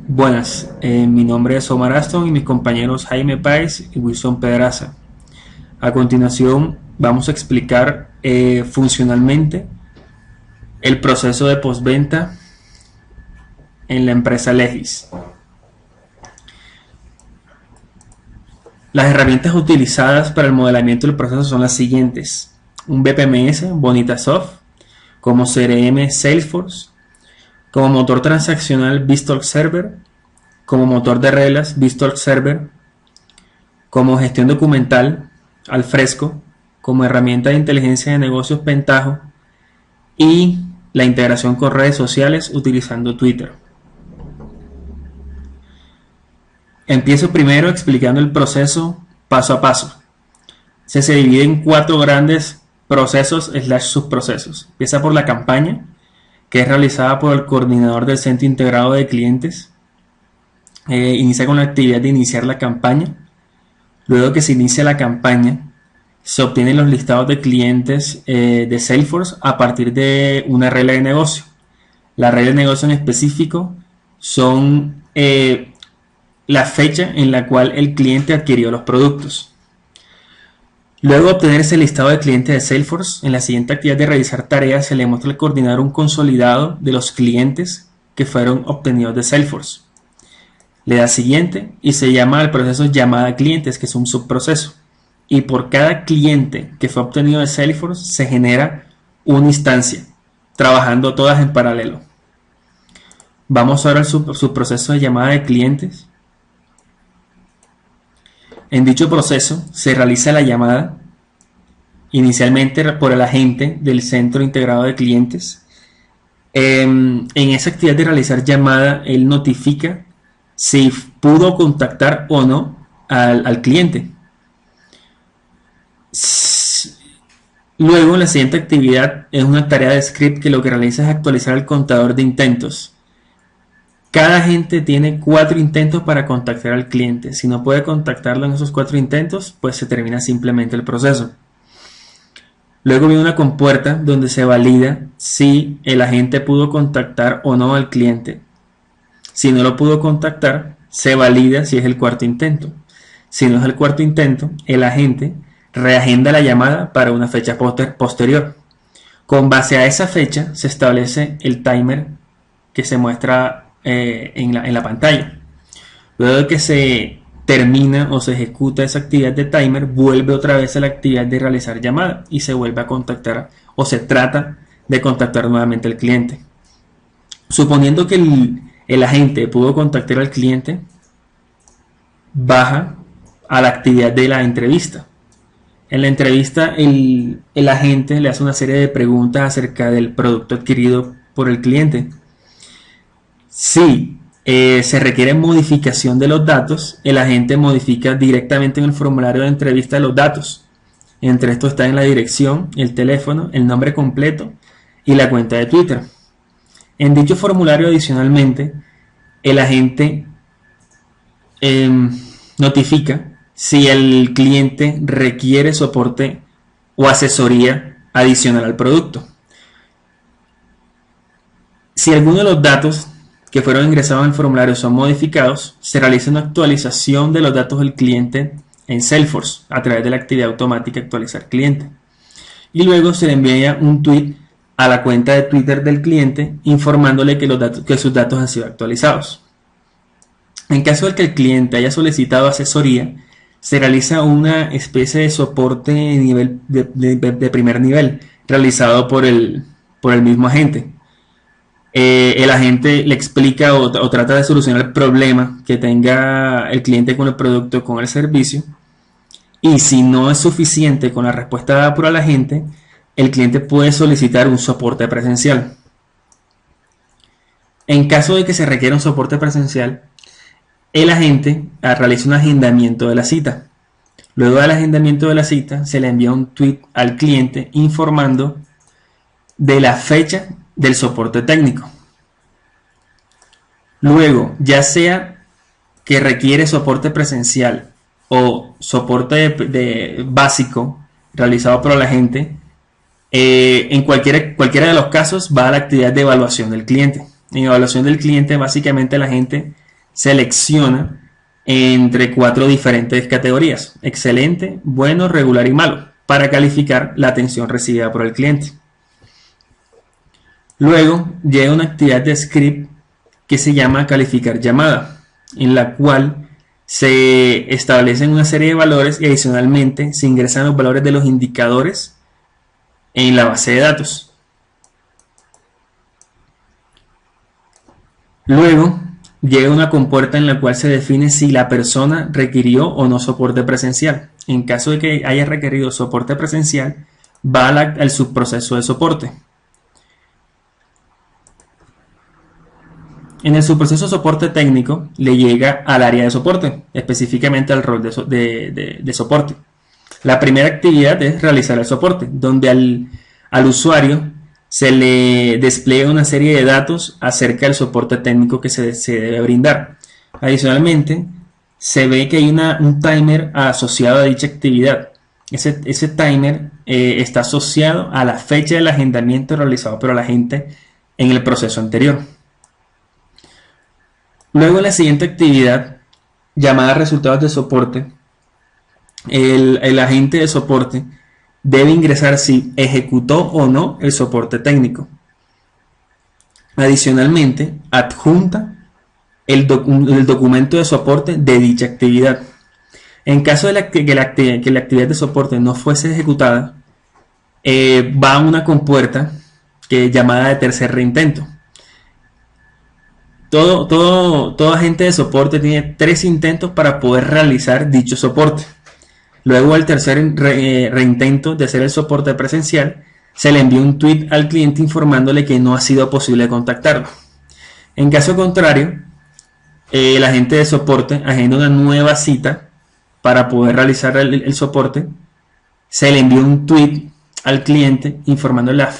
Buenas, mi nombre es Omar Aston y mis compañeros Jaime Páez y Wilson Pedraza. A continuación vamos a explicar funcionalmente el proceso de postventa en la empresa Legis. Las herramientas utilizadas para el modelamiento del proceso son las siguientes: un BPMS, Bonitasoft, como CRM Salesforce, como motor transaccional BizTalk Server, como motor de reglas BizTalk Server, como gestión documental Alfresco, como herramienta de inteligencia de negocios Pentaho y la integración con redes sociales utilizando Twitter. Empiezo primero explicando el proceso paso a paso. Se divide en 4 grandes procesos / subprocesos. Empieza por la campaña, que es realizada por el coordinador del centro integrado de clientes. Inicia con la actividad de iniciar la campaña. Luego que se inicia la campaña, se obtienen los listados de clientes de Salesforce a partir de una regla de negocio. La regla de negocio en específico son la fecha en la cual el cliente adquirió los productos. Luego de obtener ese listado de clientes de Salesforce, en la siguiente actividad de realizar tareas se le muestra al coordinador un consolidado de los clientes que fueron obtenidos de Salesforce. Le da siguiente y se llama al proceso llamada a clientes, que es un subproceso. Y por cada cliente que fue obtenido de Salesforce se genera una instancia, trabajando todas en paralelo. Vamos ahora al subproceso de llamada de clientes. En dicho proceso se realiza la llamada inicialmente por el agente del centro integrado de clientes. En esa actividad de realizar llamada, él notifica si pudo contactar o no al cliente. Luego, la siguiente actividad es una tarea de script que lo que realiza es actualizar el contador de intentos. Cada agente tiene 4 intentos para contactar al cliente. Si no puede contactarlo en esos 4 intentos, pues se termina simplemente el proceso. Luego viene una compuerta donde se valida si el agente pudo contactar o no al cliente. Si no lo pudo contactar, se valida si es el 4º intento. Si no es el 4º intento, el agente reagenda la llamada para una fecha posterior. Con base a esa fecha se establece el timer que se muestra en la pantalla. Luego de que se termina o se ejecuta esa actividad de timer, vuelve otra vez a la actividad de realizar llamada y se vuelve a contactar o se trata de contactar nuevamente al cliente. Suponiendo que el agente pudo contactar al cliente, baja a la actividad de la entrevista. En la entrevista el agente le hace una serie de preguntas acerca del producto adquirido por el cliente. Si se requiere modificación de los datos, el agente modifica directamente en el formulario de entrevista los datos. Entre estos están la dirección, el teléfono, el nombre completo y la cuenta de Twitter. En dicho formulario, adicionalmente, el agente notifica si el cliente requiere soporte o asesoría adicional al producto. Si alguno de los datos que fueron ingresados en el formulario son modificados, se realiza una actualización de los datos del cliente en Salesforce a través de la actividad automática actualizar cliente. Y luego se le envía un tweet a la cuenta de Twitter del cliente informándole que sus datos han sido actualizados. En caso de que el cliente haya solicitado asesoría, se realiza una especie de soporte de primer nivel realizado por el mismo agente. El agente le explica o trata de solucionar el problema que tenga el cliente con el producto o con el servicio, y si no es suficiente con la respuesta dada por el agente, el cliente puede solicitar un soporte presencial. En caso de que se requiera un soporte presencial, el agente realiza un agendamiento de la cita. Luego del agendamiento de la cita, se le envía un tweet al cliente informando de la fecha del soporte técnico. Luego, ya sea que requiere soporte presencial o soporte básico realizado por el agente, en cualquiera de los casos va a la actividad de evaluación del cliente. En evaluación del cliente, básicamente la gente selecciona entre 4 diferentes categorías: excelente, bueno, regular y malo, para calificar la atención recibida por el cliente. Luego llega una actividad de script que se llama calificar llamada, en la cual se establecen una serie de valores y adicionalmente se ingresan los valores de los indicadores en la base de datos. Luego llega una compuerta en la cual se define si la persona requirió o no soporte presencial. En caso de que haya requerido soporte presencial, va al subproceso de soporte. En el subproceso de soporte técnico le llega al área de soporte, específicamente al rol de soporte. La primera actividad es realizar el soporte, donde al usuario se le despliega una serie de datos acerca del soporte técnico que se debe brindar. Adicionalmente, se ve que hay un timer asociado a dicha actividad. Ese timer está asociado a la fecha del agendamiento realizado por la gente en el proceso anterior. Luego, en la siguiente actividad, llamada resultados de soporte, el agente de soporte debe ingresar si ejecutó o no el soporte técnico. Adicionalmente, adjunta el documento de soporte de dicha actividad. En caso de que la actividad de soporte no fuese ejecutada, va a una compuerta llamada de tercer reintento. Todo agente de soporte tiene 3 intentos para poder realizar dicho soporte. Luego, al tercer reintento de hacer el soporte presencial, se le envía un tweet al cliente informándole que no ha sido posible contactarlo. En caso contrario, el agente de soporte agenda una nueva cita para poder realizar el soporte. Se le envía un tweet al cliente informando la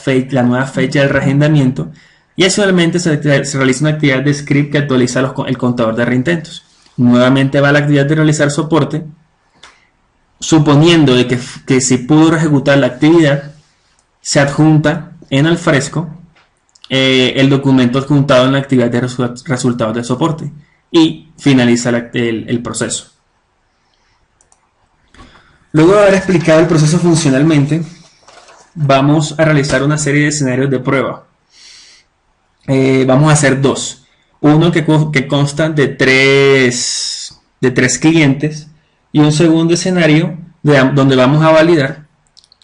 nueva fecha del reagendamiento. Y adicionalmente se realiza una actividad de script que actualiza el contador de reintentos. Nuevamente va la actividad de realizar soporte, suponiendo de que si pudo ejecutar la actividad, se adjunta en Alfresco el documento adjuntado en la actividad de resultados de soporte y finaliza el proceso. Luego de haber explicado el proceso funcionalmente, vamos a realizar una serie de escenarios de prueba. Vamos a hacer 2. Uno que consta de 3 clientes y un segundo escenario donde vamos a validar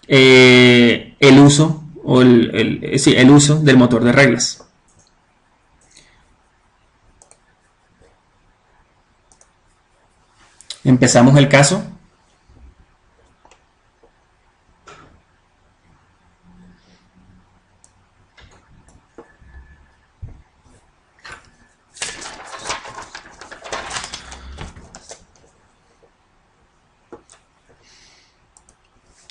el uso del motor de reglas. Empezamos el caso.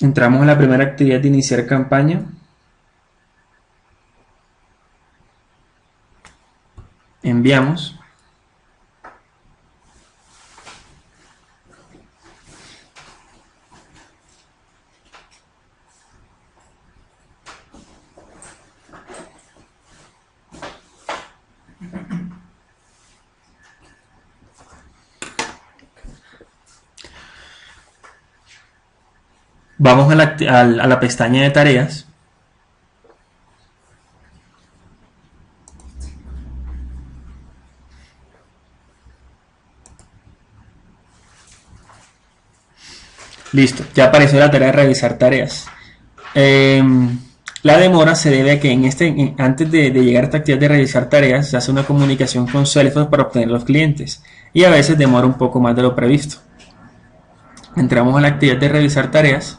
Entramos en la primera actividad de iniciar campaña. Enviamos. Vamos a la pestaña de tareas. Listo, ya apareció la tarea de revisar tareas. La demora se debe a que antes de llegar a esta actividad de revisar tareas se hace una comunicación con Salesforce para obtener los clientes y a veces demora un poco más de lo previsto. Entramos a la actividad de revisar tareas.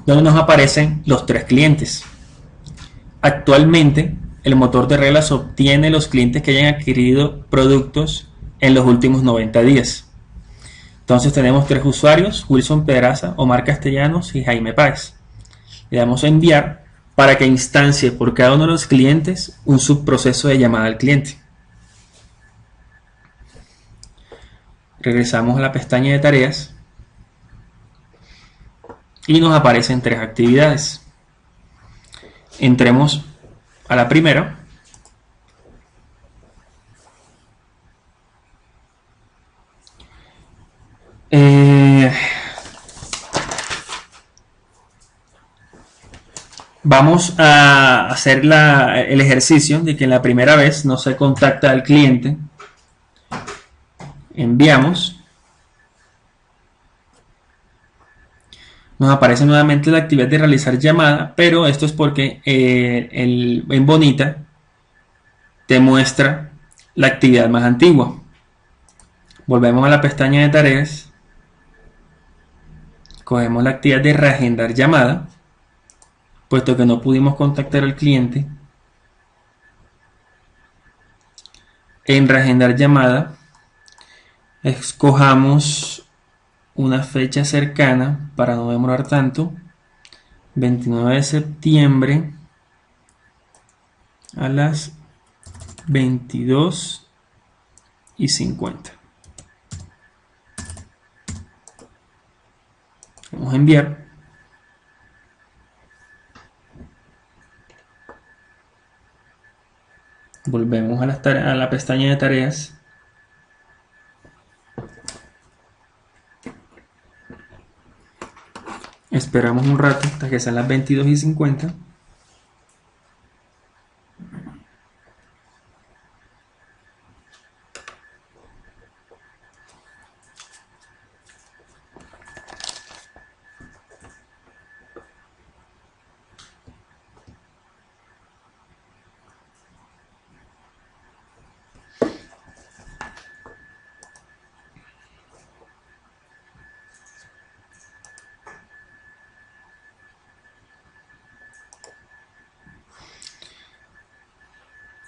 Donde nos aparecen los 3 clientes. Actualmente, el motor de reglas obtiene los clientes que hayan adquirido productos en los últimos 90 días. Entonces tenemos 3 usuarios: Wilson Pedraza, Omar Castellanos y Jaime Páez. Le damos a enviar para que instancie por cada uno de los clientes un subproceso de llamada al cliente. Regresamos a la pestaña de tareas. y nos aparecen tres actividades. Entremos a la primera. Vamos a hacer el ejercicio de que en la primera vez no se contacta al cliente. Enviamos. Nos aparece nuevamente la actividad de realizar llamada, pero esto es porque en Bonita te muestra la actividad más antigua. Volvemos a la pestaña de tareas. Cogemos la actividad de reagendar llamada, puesto que no pudimos contactar al cliente. En reagendar llamada, escojamos una fecha cercana para no demorar tanto. 29 de septiembre a las 22:50. Vamos a enviar. Volvemos a la pestaña de tareas. Esperamos un rato hasta que sean las 22:50.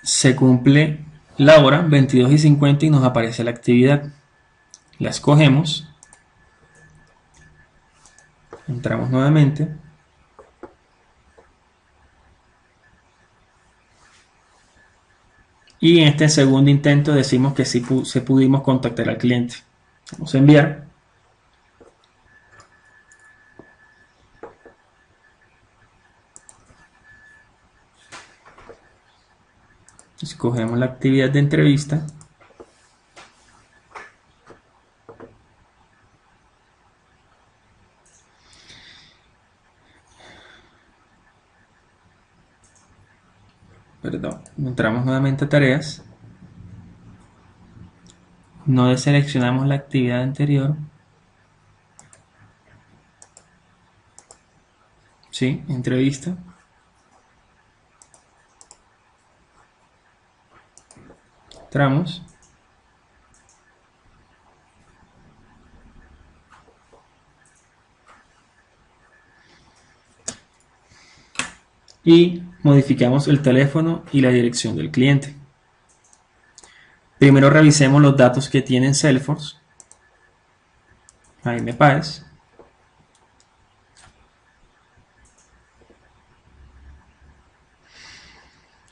Se cumple la hora 22:50 y nos aparece la actividad. La escogemos. Entramos nuevamente. Y en este segundo intento decimos que sí se pudimos contactar al cliente. Vamos a enviar. Escogemos la actividad de entrevista. Perdón, entramos nuevamente a tareas. No deseleccionamos la actividad anterior. Sí, entrevista. Entramos. Y modificamos el teléfono y la dirección del cliente. Primero revisemos los datos que tiene en Salesforce. Jaime Páez.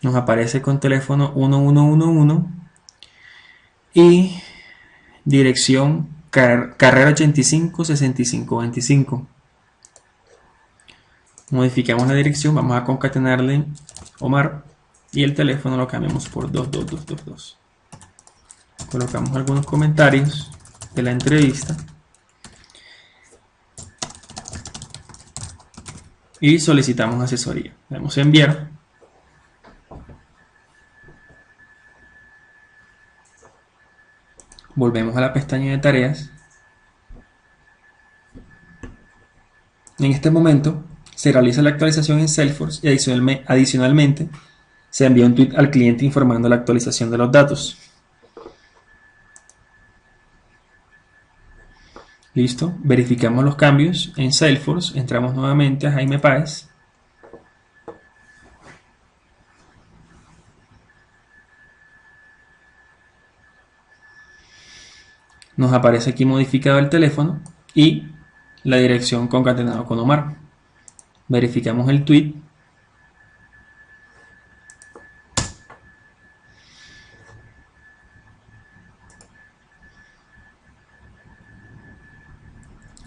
Nos aparece con teléfono 1111 y dirección Carrera 85 6525. Modificamos la dirección, vamos a concatenarle Omar y el teléfono lo cambiamos por 22222. Colocamos algunos comentarios de la entrevista y solicitamos asesoría. Le damos a enviar. Volvemos a la pestaña de tareas. En este momento se realiza la actualización en Salesforce y adicionalmente se envía un tweet al cliente informando la actualización de los datos. Listo, verificamos los cambios en Salesforce, entramos nuevamente a Jaime Páez. Nos aparece aquí modificado el teléfono y la dirección concatenado con Omar. Verificamos el tweet.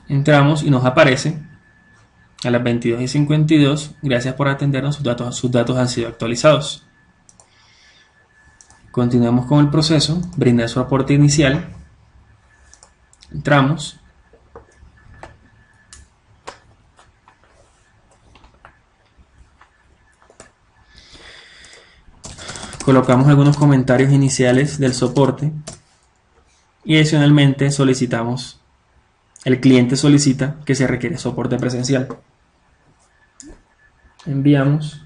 Entramos y nos aparece A las 22:52, gracias por atendernos, sus datos han sido actualizados. Continuamos con el proceso, brindar su aporte inicial. Entramos. Colocamos algunos comentarios iniciales del soporte y adicionalmente el cliente solicita que se requiere soporte presencial. Enviamos.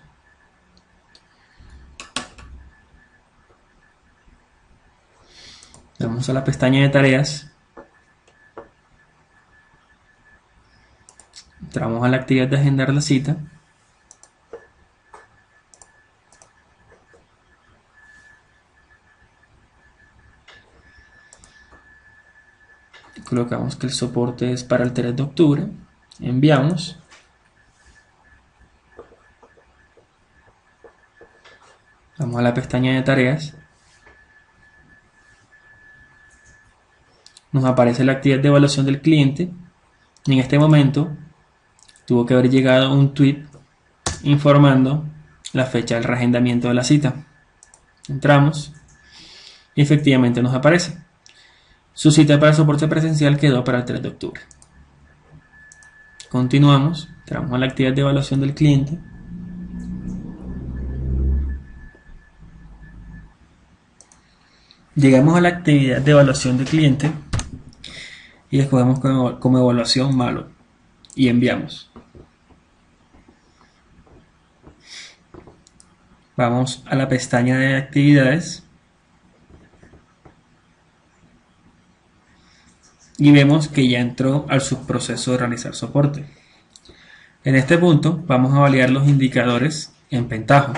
Vamos a la pestaña de tareas. Entramos a la actividad de agendar la cita. Colocamos que el soporte es para el 3 de octubre. Enviamos. Vamos a la pestaña de tareas. Nos aparece la actividad de evaluación del cliente. Y en este momento tuvo que haber llegado un tweet informando la fecha del reagendamiento de la cita. Entramos y efectivamente nos aparece. Su cita para el soporte presencial quedó para el 3 de octubre. Continuamos, entramos a la actividad de evaluación del cliente. Llegamos a la actividad de evaluación del cliente y escogemos como evaluación malo y enviamos. Vamos a la pestaña de actividades y vemos que ya entró al subproceso de realizar soporte. En este punto vamos a validar los indicadores en Pentaho.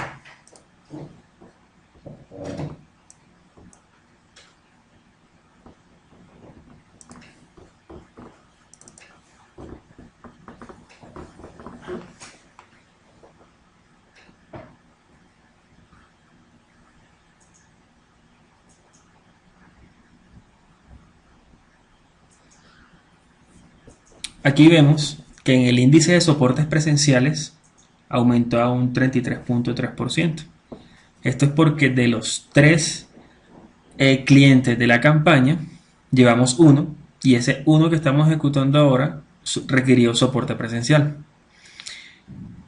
Aquí vemos que en el índice de soportes presenciales aumentó a un 33.3%. Esto es porque de los 3 clientes de la campaña, llevamos uno y ese uno que estamos ejecutando ahora requirió soporte presencial.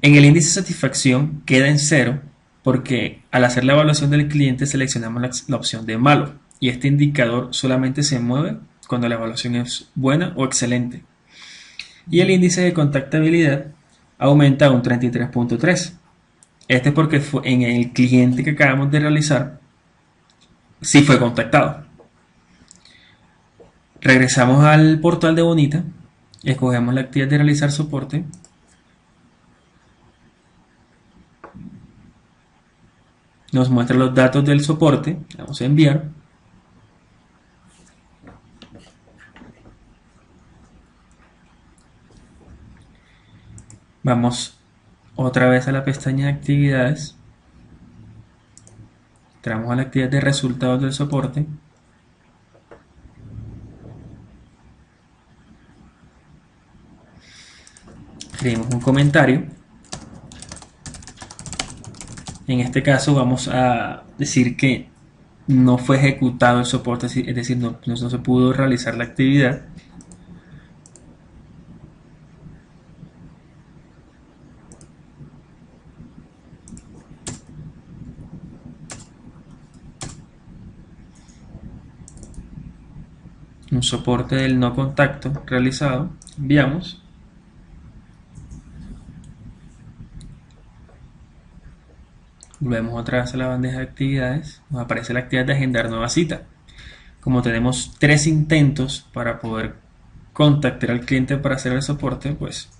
En el índice de satisfacción queda en 0 porque al hacer la evaluación del cliente seleccionamos la opción de malo y este indicador solamente se mueve cuando la evaluación es buena o excelente. Y el índice de contactabilidad aumenta a un 33.3. Este es porque en el cliente que acabamos de realizar sí fue contactado. Regresamos al portal de Bonita, escogemos la actividad de realizar soporte. Nos muestra los datos del soporte, vamos a enviar. Vamos otra vez a la pestaña de actividades. Entramos a la actividad de resultados del soporte. Escribimos un comentario. En este caso vamos a decir que no fue ejecutado el soporte, es decir, no se pudo realizar la actividad. Un soporte del no contacto realizado. Enviamos. Volvemos otra vez a la bandeja de actividades. Nos aparece la actividad de agendar nueva cita. Como tenemos 3 intentos para poder contactar al cliente para hacer el soporte, pues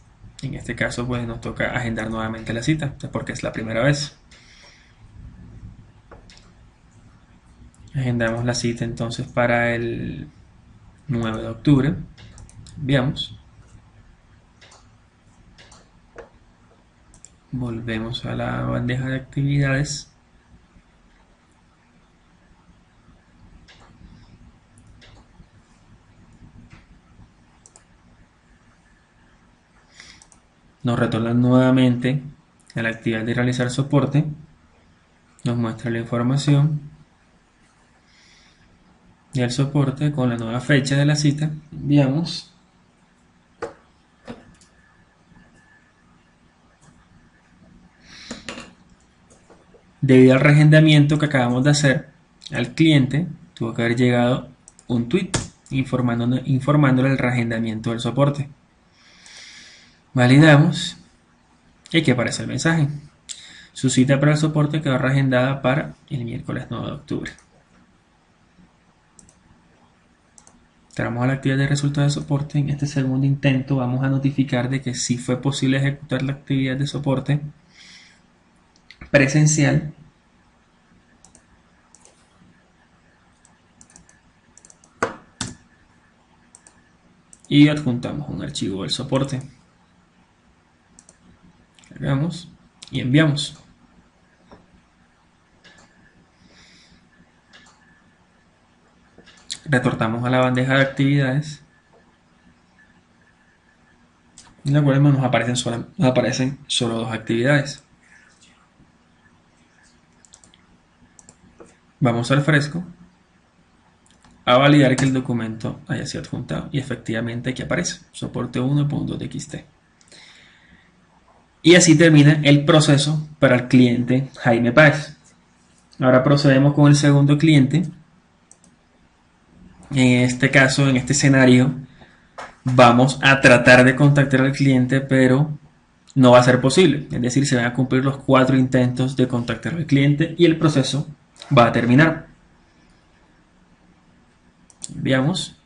en este caso pues nos toca agendar nuevamente la cita, porque es la primera vez. Agendamos la cita entonces para el 9 de octubre. Enviamos. Volvemos a la bandeja de actividades. nos retorna nuevamente a la actividad de realizar soporte, nos muestra la información del soporte con la nueva fecha de la cita, enviamos. Debido al reagendamiento que acabamos de hacer al cliente, tuvo que haber llegado un tweet informándole el reagendamiento del soporte. Validamos y aquí aparece el mensaje. Su cita para el soporte quedó reagendada para el miércoles 9 de octubre. Entramos a la actividad de resultados de soporte. En este segundo intento vamos a notificar de que sí fue posible ejecutar la actividad de soporte presencial. Y adjuntamos un archivo del soporte. Cargamos y enviamos. Retornamos a la bandeja de actividades, en la cual nos aparecen solo dos actividades. Vamos al fresco a validar que el documento haya sido adjuntado y efectivamente aquí aparece soporte 1.txt. Y así termina el proceso para el cliente Jaime Páez. Ahora procedemos con el segundo cliente. En este caso, en este escenario, vamos a tratar de contactar al cliente, pero no va a ser posible. Es decir, se van a cumplir los 4 intentos de contactar al cliente y el proceso va a terminar. Enviamos.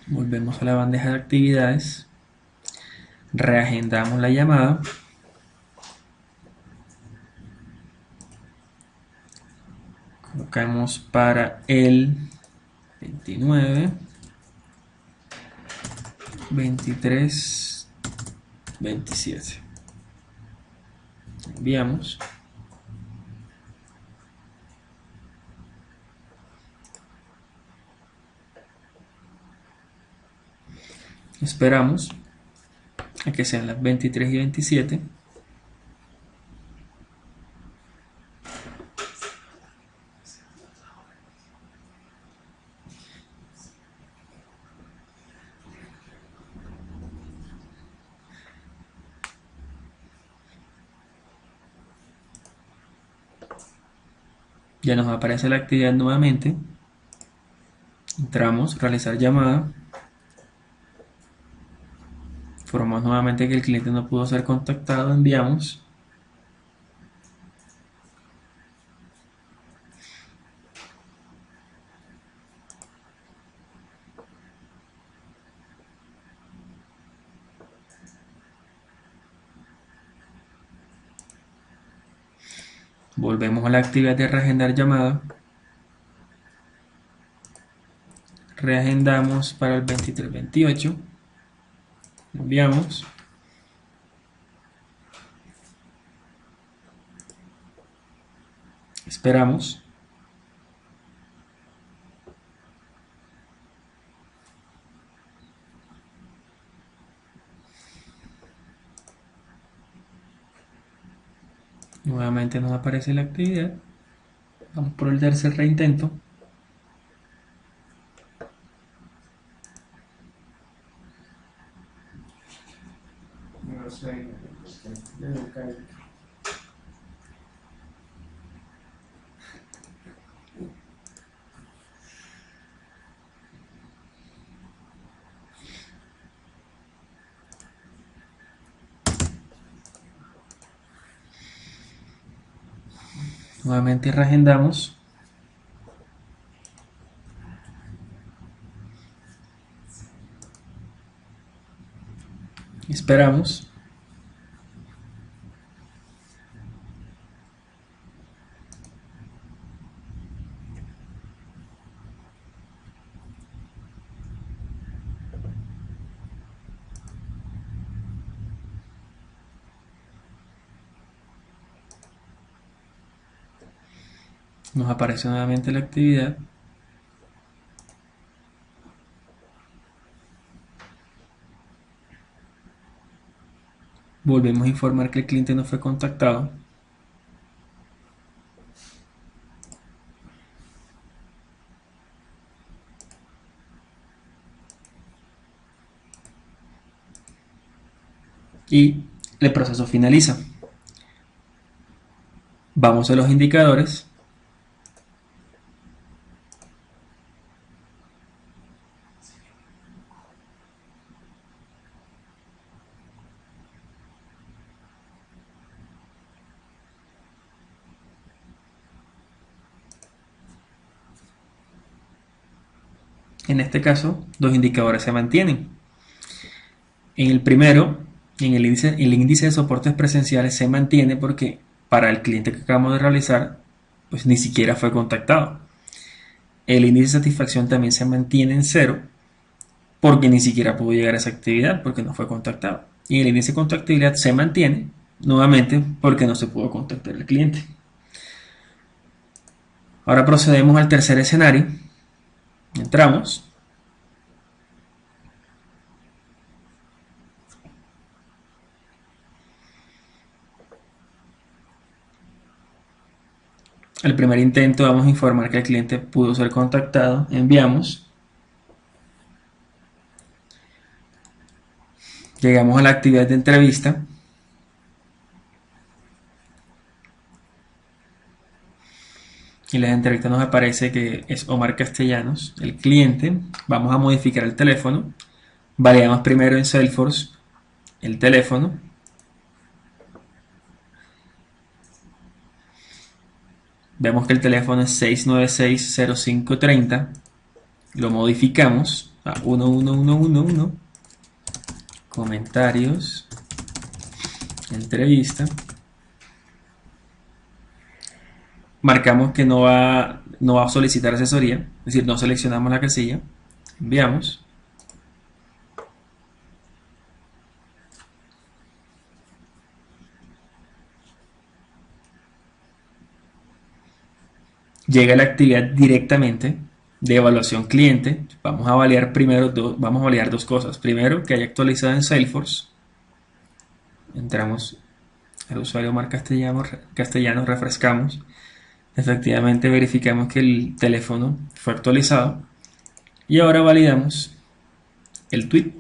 Volvemos a la bandeja de actividades. Reagendamos la llamada. Colocamos para el 29, 23, 27. Enviamos. Esperamos a que sean las 23 y 27. Ya nos aparece la actividad nuevamente. Entramos, realizar llamada. Informamos nuevamente que el cliente no pudo ser contactado. Enviamos. Volvemos a la actividad de reagendar llamada. Reagendamos para el 23-28. Enviamos. Esperamos. Nuevamente nos aparece la actividad. Vamos por el tercer reintento. Nuevamente reagendamos. Esperamos. Nos aparece nuevamente la actividad. Volvemos a informar que el cliente no fue contactado. Y el proceso finaliza. Vamos a los indicadores. En este caso, los indicadores se mantienen. En el primero, el índice de soportes presenciales se mantiene porque para el cliente que acabamos de realizar, pues ni siquiera fue contactado. El índice de satisfacción también se mantiene en cero porque ni siquiera pudo llegar a esa actividad porque no fue contactado. Y el índice de contactabilidad se mantiene nuevamente porque no se pudo contactar al cliente. Ahora procedemos al tercer escenario. Entramos. El primer intento vamos a informar que el cliente pudo ser contactado. Enviamos. Llegamos a la actividad de entrevista. Y en la entrevista nos aparece que es Omar Castellanos, el cliente. Vamos a modificar el teléfono. Validamos primero en Salesforce el teléfono. Vemos que el teléfono es 6960530. Lo modificamos a 11111. Comentarios. Entrevista. Marcamos que no va a solicitar asesoría. Es decir, no seleccionamos la casilla. Enviamos. Llega la actividad directamente de evaluación cliente. Vamos a validar dos cosas. Primero, que haya actualizado en Salesforce. Entramos al usuario Omar Castellanos, refrescamos. Efectivamente verificamos que el teléfono fue actualizado. Y ahora validamos el tweet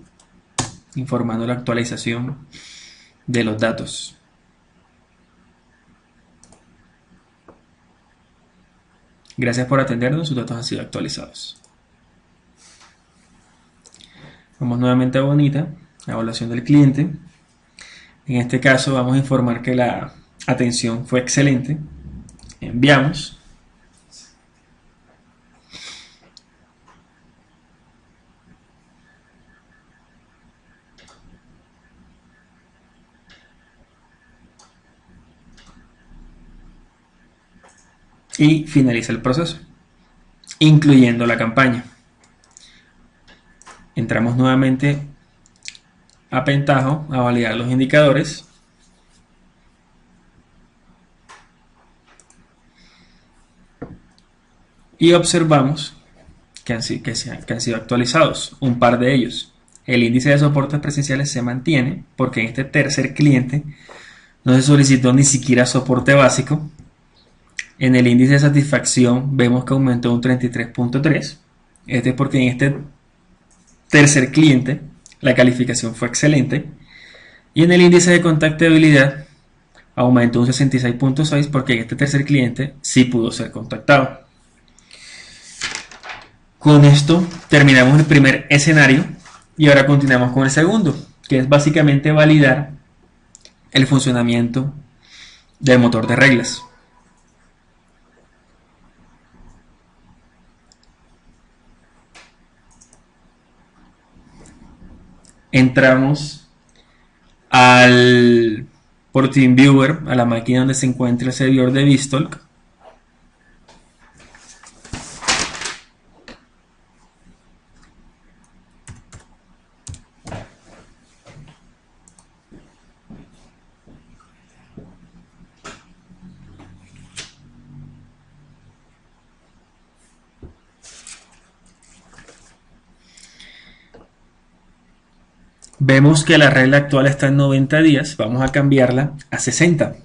informando la actualización de los datos. Gracias por atendernos, sus datos han sido actualizados. Vamos nuevamente a Bonita, evaluación del cliente. En este caso vamos a informar que la atención fue excelente. Enviamos. Y finaliza el proceso, incluyendo la campaña. Entramos nuevamente a Pentaho a validar los indicadores. Y observamos que han sido actualizados, un par de ellos. El índice de soportes presenciales se mantiene porque en este tercer cliente no se solicitó ni siquiera soporte básico. En el índice de satisfacción vemos que aumentó un 33.3. Este es porque en este tercer cliente la calificación fue excelente. Y en el índice de contactabilidad aumentó un 66.6 porque en este tercer cliente sí pudo ser contactado. Con esto terminamos el primer escenario y ahora continuamos con el segundo, que es básicamente validar el funcionamiento del motor de reglas. Entramos por TeamViewer a la máquina donde se encuentra el servidor de BizTalk. Vemos que la regla actual está en 90 días, vamos a cambiarla a 60.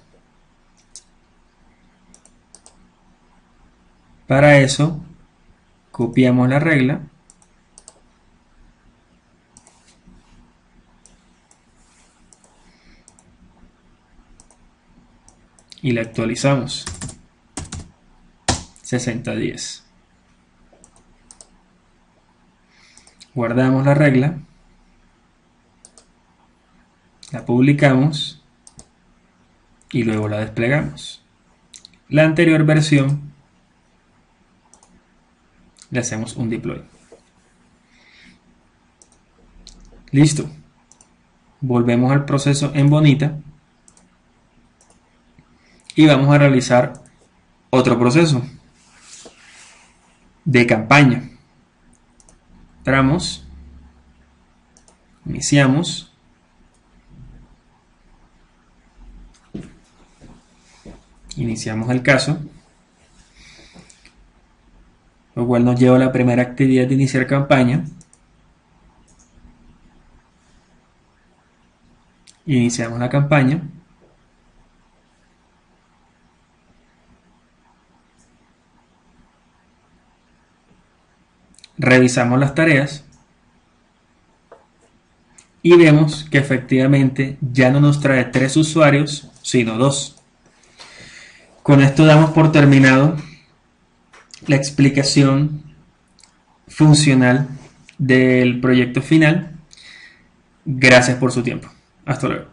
Para eso, copiamos la regla y la actualizamos. 60 días. Guardamos la regla, la publicamos y luego la desplegamos. La anterior versión le hacemos un deploy. Listo. Volvemos al proceso en Bonita y vamos a realizar otro proceso de campaña. Entramos, iniciamos, iniciamos el caso, lo cual nos lleva a la primera actividad de iniciar campaña. Iniciamos la campaña. Revisamos las tareas y vemos que efectivamente ya no nos trae 3 usuarios, sino 2. Con esto damos por terminado la explicación funcional del proyecto final. Gracias por su tiempo. Hasta luego.